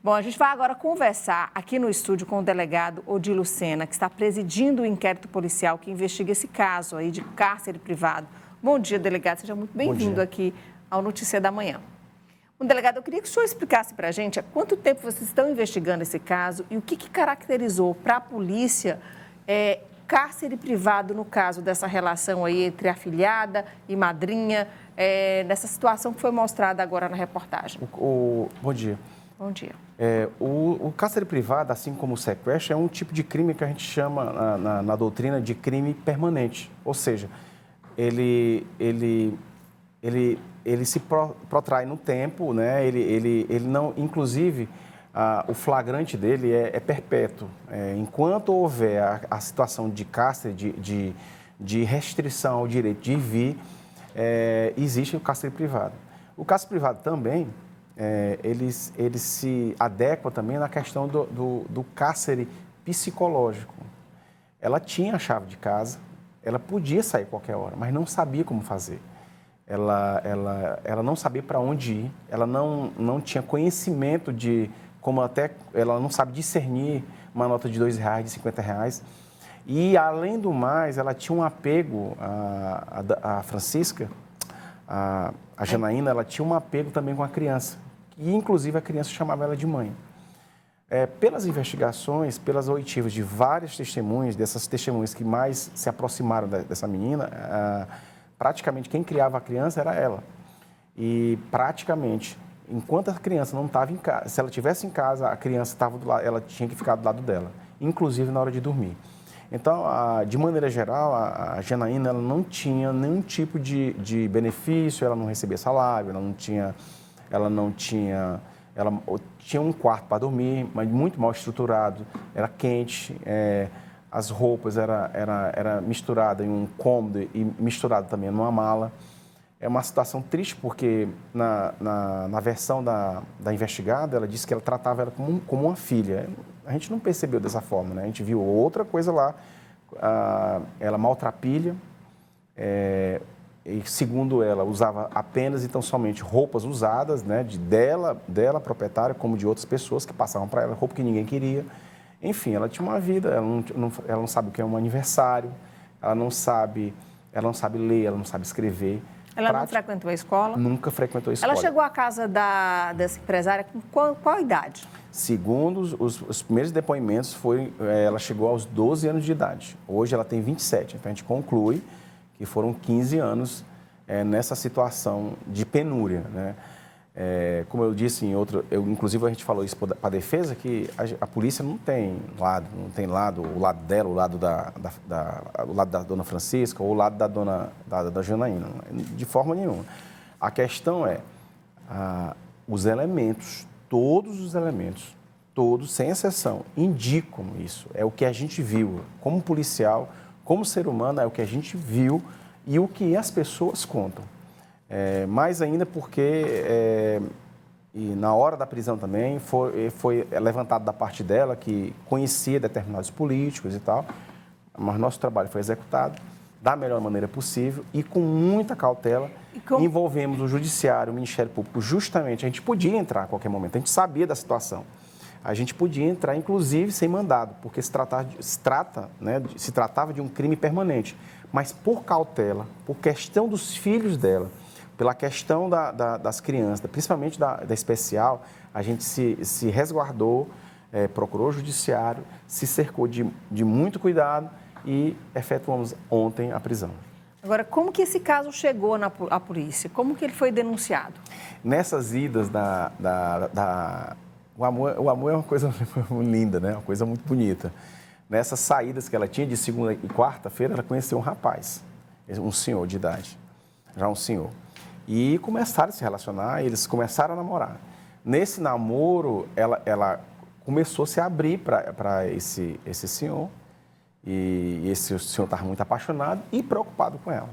Bom, a gente vai agora conversar aqui no estúdio com o delegado Odilo Sena, que está presidindo o inquérito policial que investiga esse caso aí de cárcere privado. Bom dia, delegado. Seja muito bem-vindo aqui ao Notícia da Manhã. Bom, delegado, eu queria que o senhor explicasse para a gente há quanto tempo vocês estão investigando esse caso e o que caracterizou para a polícia cárcere privado no caso dessa relação aí entre afilhada e madrinha, nessa situação que foi mostrada agora na reportagem. Bom dia. Bom dia. O cárcere privado, assim como o sequestro, é um tipo de crime que a gente chama na doutrina de crime permanente. Ou seja, ele se protrai no tempo, né? Ele não, inclusive, o flagrante dele é perpétuo. Enquanto houver a situação de cárcere, de restrição ao direito de vir, existe o cárcere privado. O cárcere privado também, ele se adequa também na questão do cárcere psicológico. Ela tinha a chave de casa, ela podia sair qualquer hora, mas não sabia como fazer. Ela não sabia para onde ir, ela não tinha conhecimento de como ela não sabe discernir uma nota de R$2, de R$50. E, além do mais, ela tinha um apego, a Francisca, a Janaína, ela tinha um apego também com a criança. E, inclusive, a criança chamava ela de mãe. Pelas investigações, pelas oitivas de várias testemunhas, dessas testemunhas que mais se aproximaram dessa menina, praticamente quem criava a criança era ela. E, praticamente, enquanto a criança não estava em casa, se ela estivesse em casa, a criança estava do lado, ela tinha que ficar do lado dela, inclusive na hora de dormir. Então, de maneira geral, a Janaína ela não tinha nenhum tipo de benefício, ela não recebia salário, ela tinha um quarto para dormir, mas muito mal estruturado, era quente, as roupas era misturada em um cômodo e misturada também numa mala. É uma situação triste porque na versão da investigada, ela disse que ela tratava ela como uma filha. A gente não percebeu dessa forma, né? A gente viu outra coisa lá, ela maltrapilha, e segundo ela, usava apenas e tão somente roupas usadas, né? Dela proprietária, como de outras pessoas que passavam para ela, roupa que ninguém queria. Enfim, ela tinha uma vida, ela não sabe o que é um aniversário, ela não sabe ler, ela não sabe escrever. Ela não frequentou a escola? Nunca frequentou a escola. Ela chegou à casa dessa empresária com qual idade? Segundo os primeiros depoimentos, ela chegou aos 12 anos de idade. Hoje ela tem 27, então a gente conclui que foram 15 anos nessa situação de penúria, né? Como eu disse inclusive a gente falou isso para a defesa, que a polícia não tem lado, o lado dela, o lado da dona Francisca ou o lado da Janaína, de forma nenhuma. A questão os elementos, todos os elementos, todos, sem exceção, indicam isso. É o que a gente viu como policial, como ser humano, é o que a gente viu e o que as pessoas contam. Mais ainda porque, e na hora da prisão também, foi levantado da parte dela que conhecia determinados políticos e tal, mas nosso trabalho foi executado da melhor maneira possível e com muita cautela. Envolvemos o Judiciário, o Ministério Público, justamente, a gente podia entrar a qualquer momento, a gente sabia da situação. A gente podia entrar, inclusive, sem mandado, porque se tratava de um crime permanente. Mas por cautela, por questão dos filhos dela, pela questão das crianças, principalmente da especial, a gente se resguardou, procurou o Judiciário, se cercou de muito cuidado e efetuamos ontem a prisão. Agora, como que esse caso chegou à polícia? Como que ele foi denunciado? Nessas idas O amor é uma coisa linda, né? Uma coisa muito bonita. Nessas saídas que ela tinha de segunda e quarta-feira, ela conheceu um rapaz, um senhor de idade, já um senhor. E começaram a se relacionar, eles começaram a namorar. Nesse namoro, ela começou a se abrir para esse senhor. E esse senhor estava muito apaixonado e preocupado com ela.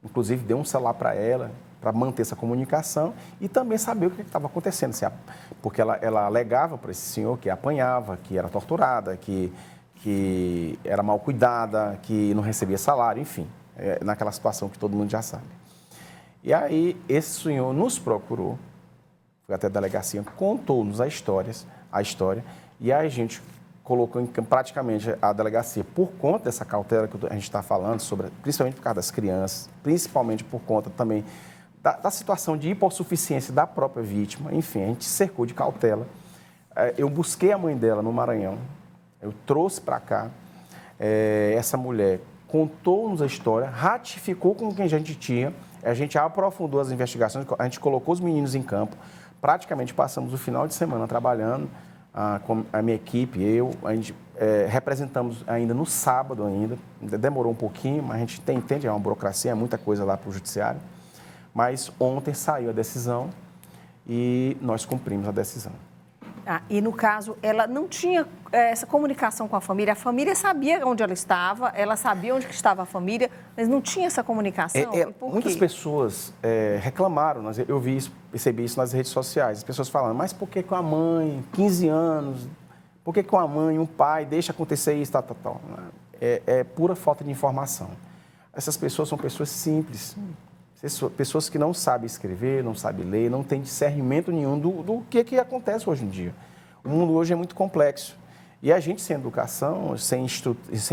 Inclusive, deu um celular para ela, para manter essa comunicação e também saber o que estava acontecendo. Porque ela alegava para esse senhor que apanhava, que era torturada, que era mal cuidada, que não recebia salário, enfim, naquela situação que todo mundo já sabe. E aí, esse senhor nos procurou foi até a delegacia, contou-nos a história, e a gente colocou em praticamente a delegacia, por conta dessa cautela que a gente está falando, principalmente por causa das crianças, principalmente por conta também da situação de hipossuficiência da própria vítima, enfim, a gente cercou de cautela. Eu busquei a mãe dela no Maranhão, eu trouxe para cá, essa mulher contou-nos a história, ratificou com quem a gente tinha, a gente aprofundou as investigações, a gente colocou os meninos em campo, praticamente passamos o final de semana trabalhando, com a minha equipe, a gente representamos ainda no sábado ainda, demorou um pouquinho, mas a gente entende, é uma burocracia, é muita coisa lá para o judiciário, mas ontem saiu a decisão e nós cumprimos a decisão. E no caso, ela não tinha essa comunicação com a família sabia onde ela estava, ela sabia onde estava a família, mas não tinha essa comunicação? Muitas pessoas reclamaram, eu percebi isso nas redes sociais, as pessoas falando, mas por que com a mãe, 15 anos, por que com a mãe, um pai, deixa acontecer isso, tal. É pura falta de informação. Essas pessoas são pessoas simples, pessoas que não sabem escrever, não sabem ler, não têm discernimento nenhum do que acontece hoje em dia. O mundo hoje é muito complexo. E a gente, sem educação, sem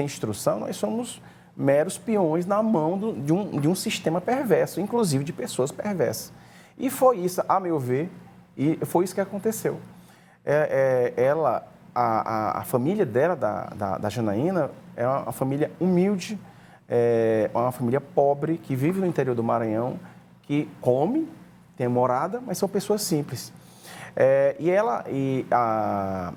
instrução, nós somos meros peões na mão de um sistema perverso, inclusive de pessoas perversas. E foi isso, a meu ver, e foi isso que aconteceu. A família dela, da Janaína, é uma família humilde, é uma família pobre, que vive no interior do Maranhão, que come, tem morada, mas são pessoas simples.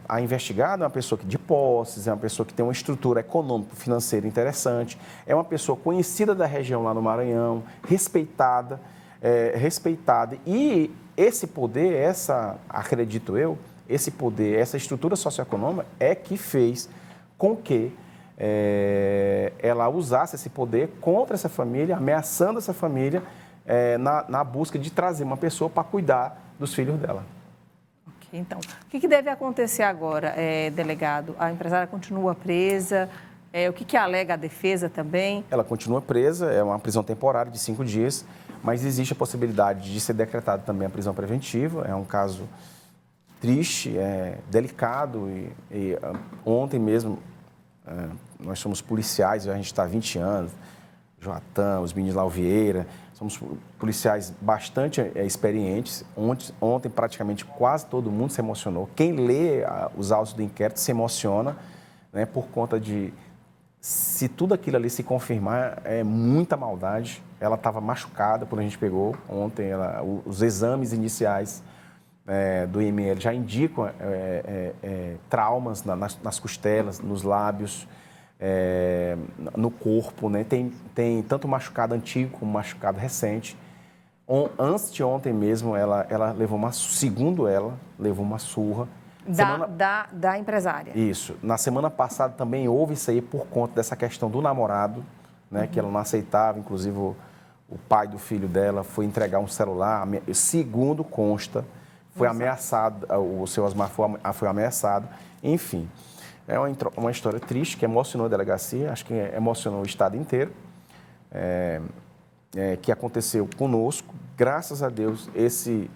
A investigada é uma pessoa de posses, é uma pessoa que tem uma estrutura econômico-financeira interessante, é uma pessoa conhecida da região lá no Maranhão, respeitada. E esse poder, acredito eu, esse poder, essa estrutura socioeconômica é que fez com que ela usasse esse poder contra essa família, ameaçando essa família na busca de trazer uma pessoa para cuidar dos filhos dela. Ok, então, o que deve acontecer agora, delegado? A empresária continua presa? O que alega a defesa também? Ela continua presa, é uma prisão temporária de 5 dias, mas existe a possibilidade de ser decretada também a prisão preventiva. É um caso triste, delicado e ontem mesmo nós somos policiais, a gente está há 20 anos, Joatã, os meninos lá, o Vieira, somos policiais bastante experientes. Ontem praticamente quase todo mundo se emocionou. Quem lê os autos do inquérito se emociona, né, por conta de, se tudo aquilo ali se confirmar, é muita maldade. Ela estava machucada quando a gente pegou ontem, os exames iniciais do IML já indicam traumas nas costelas, nos lábios, no corpo, né? Tem tanto machucado antigo como machucado recente. Antes de ontem mesmo, ela levou segundo ela, levou uma surra. Da empresária. Isso. Na semana passada também houve isso aí por conta dessa questão do namorado, né? Que ela não aceitava, inclusive o pai do filho dela foi entregar um celular, segundo consta, foi ameaçado, o seu Osmar foi ameaçado, enfim. É uma história triste que emocionou a delegacia, acho que emocionou o estado inteiro, que aconteceu conosco. Graças a Deus, esse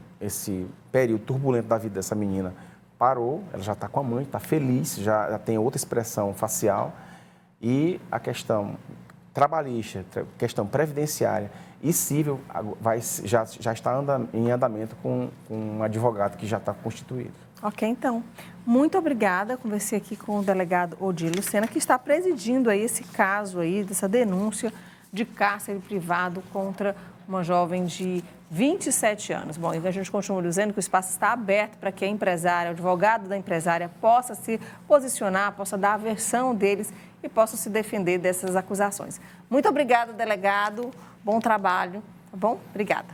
período turbulento da vida dessa menina parou, ela já está com a mãe, está feliz, já tem outra expressão facial, e a questão trabalhista, questão previdenciária e civil já está em andamento com um advogado que já está constituído. Ok, então, muito obrigada. Conversei aqui com o delegado Odílio Lucena, que está presidindo aí esse caso aí, dessa denúncia de cárcere privado contra uma jovem de 27 anos. Bom, então a gente continua dizendo que o espaço está aberto para que a empresária, o advogado da empresária, possa se posicionar, possa dar a versão deles e possa se defender dessas acusações. Muito obrigada, delegado. Bom trabalho, tá bom? Obrigada.